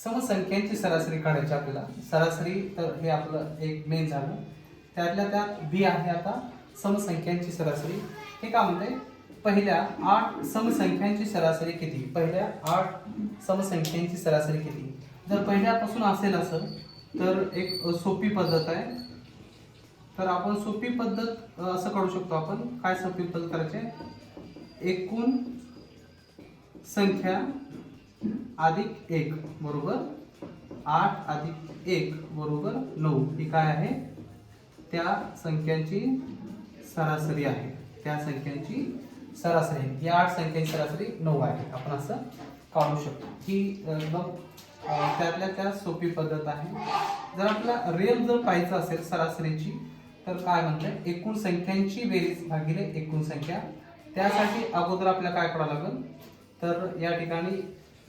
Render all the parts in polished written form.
समसंख्यांची सरासरी काढायची आपल्याला. सरासरी तर हे आपलं एक मेन झालं. त्यातल्या त्यात बी आहे आता समसंख्यांची सरासरी. हे काय म्हणते, पहिल्या 8 समसंख्यांची सरासरी किती. पहिल्या 8 समसंख्यांची सरासरी किती. जर पहिल्यापासून असेल असं तर एक सोपी पद्धत आहे. तर आपण सोपी पद्धत असं काढू शकतो. आपण काय सोपी पद्धत करायची, एकूण संख्या अधिक 1 बरोबर 8 अधिक 1 बरोबर 9. ही काय आहे, त्या संख्यांची सरासरी आहे. त्या संख्यांची सरासरी, या 8 संख्यांची सरासरी 9 आहे. आपण असं काढू शकतो. ही एकदम त्यातल्या त्या सोपी पद्धत आहे. जर आपल्याला रिअल जर पाहायचं असेल सरासरीची तर काय म्हणतात, एकूण संख्यांची बेरीज भागिले एकूण संख्या. त्यासाठी अगोदर आपल्याला काय करावं लागेल, तर या ठिकाणी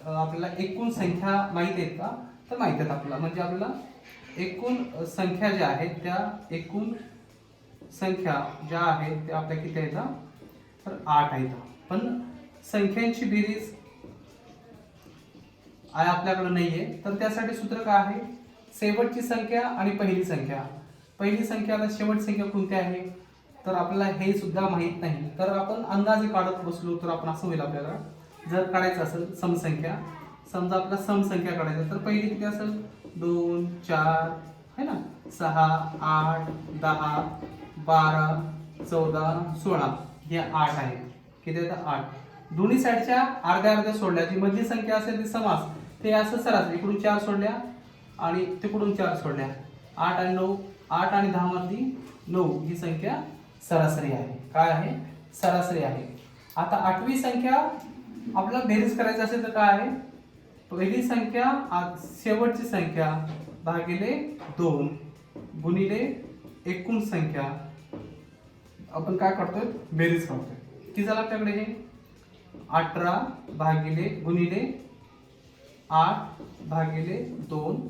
आपल्याला एकूण संख्या माहित आहेत का, तर माहित आहेत आपल्याला. म्हणजे आपल्याला एकूण संख्या ज्या आहेत त्या एकूण संख्या ज्या आहेत त्या आपल्या किती आहेत, तर 8 आहेत. पण संख्यांची बेरीज आपल्याकडे नाहीये. तर त्यासाठी सूत्र काय आहे, शेवटची संख्या आणि पहिली संख्या. पहिली संख्या आणि शेवटची संख्या कोणती आहे, तर आपल्याला हे सुद्धा माहित नाही. तर आपण अंदाजे काढत बसलो तर आपण असं होईल, आपल्याला जर काढायचं असेल समसंख्या, समजा आपल्याला समसंख्या काढायचं तर पहिली किती असेल, 2 4 है ना, 6 8 10 12 14 16. हे 8 आहेत. किती आहेत, 8. दोन्ही साईडच्या अर्ध्या अर्ध्या सोडल्या. जी मधली संख्या असेल ती समास, ते असं सरासरी इकडून 4 सोडल्या आणि तिकडून 4 सोडल्या. 8 आणि 9, 8 आणि 10 मधली 9 ही संख्या सरासरी आहे. काय आहे, सरासरी आहे. आता 8वी संख्या आपल्याला बेरीज करायची असेल तर काय आहे, पहिली संख्या शेवटची संख्या भागिले 2 गुणिले एकूण संख्या. आपण काय करतोय, बेरीज करतोय. किती झालं आपल्याकडे, हे 18 भागिले गुणिले 8 भागिले 2,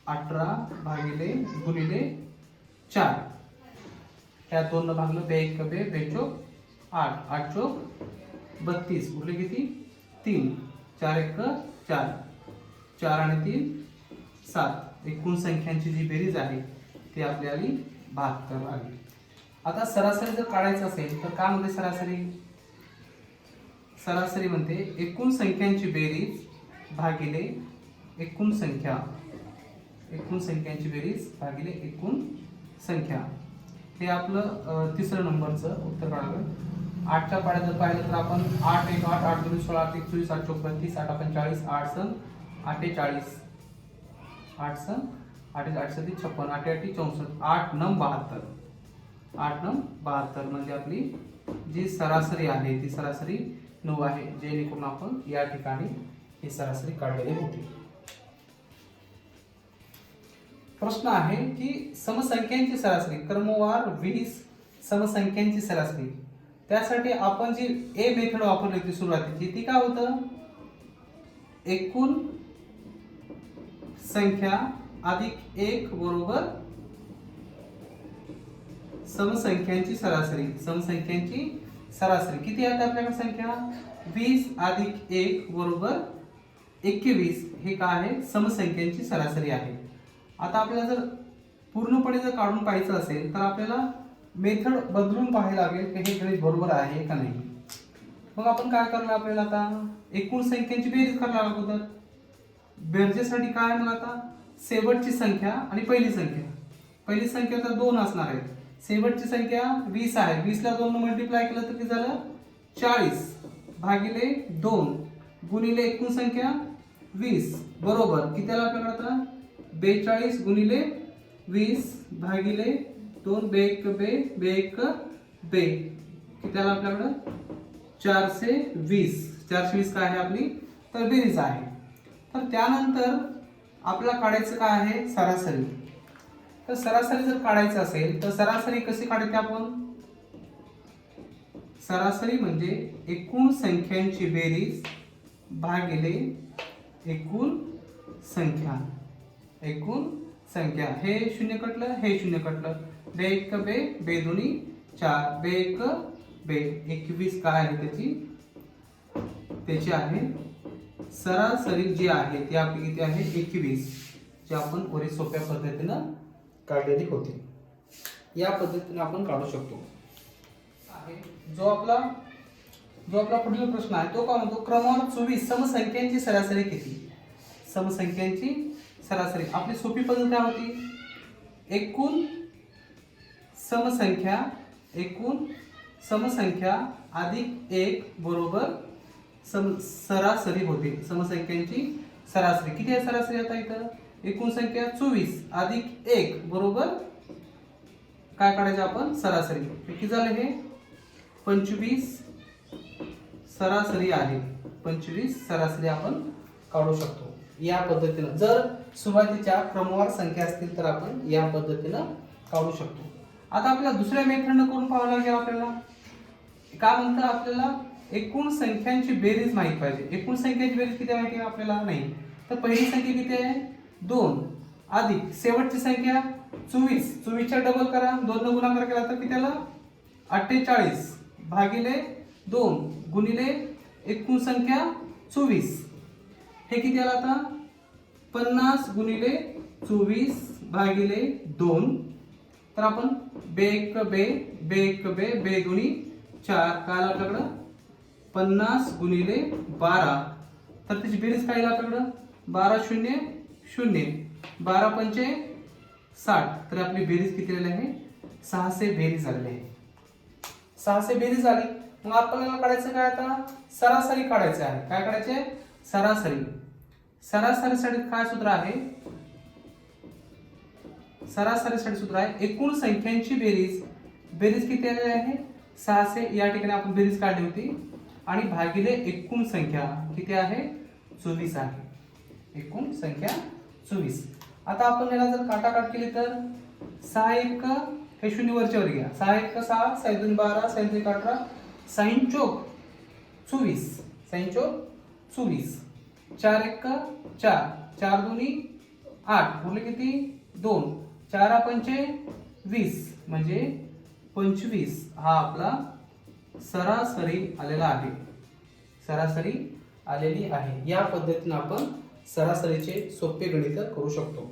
18 भागिले गुणिले 4. त्या 2 न भागलं, 2 1 2 2 चौक 8, 8 चौक 32, उरले किती 3, 4 1 4, 4 आणि 3 7. एकूण संख्यांची जी बेरीज आहे ती आपल्याला 72 आली. आता सरासरी जर काढायचं असेल तर काय म्हणते सरासरी, सरासरी म्हणते एकूण संख्यांची बेरीज भागिले एकूण संख्या. एकूण संख्यांची बेरीज भागिले एकूण संख्या. हे आपलं तिसरं नंबरचं उत्तर काढावं. 8च्या पाड्यात जर पाहिलं तर आपण 8 1 8 8 2 16 8 1 24 8 चौक 32 8 8 40 8 सण 8 40 8 सण 8 8 36 56 8 8 64 8 9 72. 8 9 72 म्हणजे आपली जी सरासरी आहे ती सरासरी 9 आहे. जेणेकरून आपण या ठिकाणी ही सरासरी काढलेली होती. प्रश्न आहे की समसंख्यांची सरासरी, क्रमवार 20 समसंख्यांची सरासरी. त्यासाठी आपण जी ए मेथड वापरली होती सुरुवातीची, ती काय होतं, एकूण संख्या अधिक 1 बरोबर समसंख्यांची सरासरी. समसंख्यांची सरासरी किती आहे आपल्याकडे संख्या, 20 अधिक 1 बरोबर 21. हे काय आहे, समसंख्यांची सरासरी आहे. आता आपल्याला जर पूर्णपणे जर काढून पाहायचं असेल तर आपल्याला मेथड बदलून पाहायला लागेल की हे गणित बरोबर आहे का नाही. मग आपण काय करणार, आपल्याला आता एकूण संख्यांची बेरीज करणार अगोदर. बेरजेसाठी काय म्हणा, आता शेवटची संख्या आणि पहिली संख्या. पहिली संख्या तर 2 असणार आहे, शेवटची संख्या 20 आहे. 20 ला 2 ने मल्टिप्लाय केलं तर किती झालं, 40 भागिले 2 गुणिले एकूण संख्या 20 बरोबर किती आलं आपल्याकडे आता, 42 गुणिले 20 भागिले 2 2 1 2 2 1 2 किती आलं आपल्याकडे, 420. 420 काय आहे आपली, तर बेरीज आहे. तर त्यानंतर आपल्याला काढायचं काय आहे, सरासरी. तर सरासरी जर काढायचं असेल तर सरासरी कशी काढायची आपण, सरासरी म्हणजे एकूण संख्यांची बेरीज भागिले एकूण संख्या. एकूण संख्या, हे 0 कटलं, हे 0 कटलं, 2 1 2 2 दोन्ही 4 2 1 2 21 काय आहे त्याची आहे सरासरी जी आहे ती आपली किती आहे 21, जी आपण वरील सोप्या पद्धतीनं काढलेली होती. या पद्धतीने आपण काढू शकतो. जो आपला पुढील प्रश्न आहे तो काय म्हणतो, क्रमांक 24 समसंख्यांची सरासरी किती. समसंख्यांची सरासरी आपली सोपी पद्धत काय होती, एकूण समसंख्या अधिक 1 बरोबर सरासरी होते. समसंख्यांची सरासरी किती आहे, सरासरी आता इथं एकूण संख्या 24 अधिक 1 बरोबर काय काढायचे आपण, सरासरी. किती झाले हे 25 सरासरी आहे. 25 सरासरी आपण काढू शकतो या पद्धतीनं. जर सुरुवातीच्या क्रमवार संख्या असतील तर आपण या पद्धतीनं काढू शकतो. आता आपल्याला दुसऱ्या मेथडनं करून पाहावं लागेल. आपल्याला काय म्हणतात, आपल्याला एकूण संख्यांची बेरीज माहित पाहिजे. एकूण संख्यांची बेरीज किती माहिती आहे आपल्याला नाही. तर पहिली संख्या किती आहे 2 अधिक शेवटची संख्या 24. 24 चा डबल करा, 2 ने गुणाकार केला तर किती आला 48 भागिले 2 गुणिले एकूण संख्या 24. हे किती आला आता 50 गुणिले 24 भागिले 2. तर आपण बे एक बे दोन्ही 4 काय आला आपल्याकडं 50 गुणिले 12. तर त्याची बेरीज काय आली आपल्याकडं 12 0 0 12 पंचे 60. तर आपली बेरीज किती झाली आहे 600 बेरीज झालेली आहे. 600 बेरीज झाली. मग आपल्याला काढायचं काय आता सरासरी काढायचं आहे. काय काढायचे सरासरी. सरासरीसाठी काय सूत्र आहे, सरासरीसाठी सूत्र आहे एकूण संख्यांची बेरीज किती आलेली आहे 600. या ठिकाणी आपण बेरीज काढली होती आणि भागिले एकूण संख्या किती आहे 24 आहे. एकूण संख्या 24. आता आपण याला जर काटाकाट केली तर 6 1 हे शून्य वरच्या वर घ्या. 6 1 6 6 2 12 6 3 18 6 चौक 24 6 चौक 24 4 1 4 4 2 8 उरले किती 2 4 पंचे 20 म्हणजे 25. हा आपला सरासरी आलेला आहे. सरासरी आलेली आहे. या पद्धतीने आपण सरासरीचे सोपे गणित करू शकतो.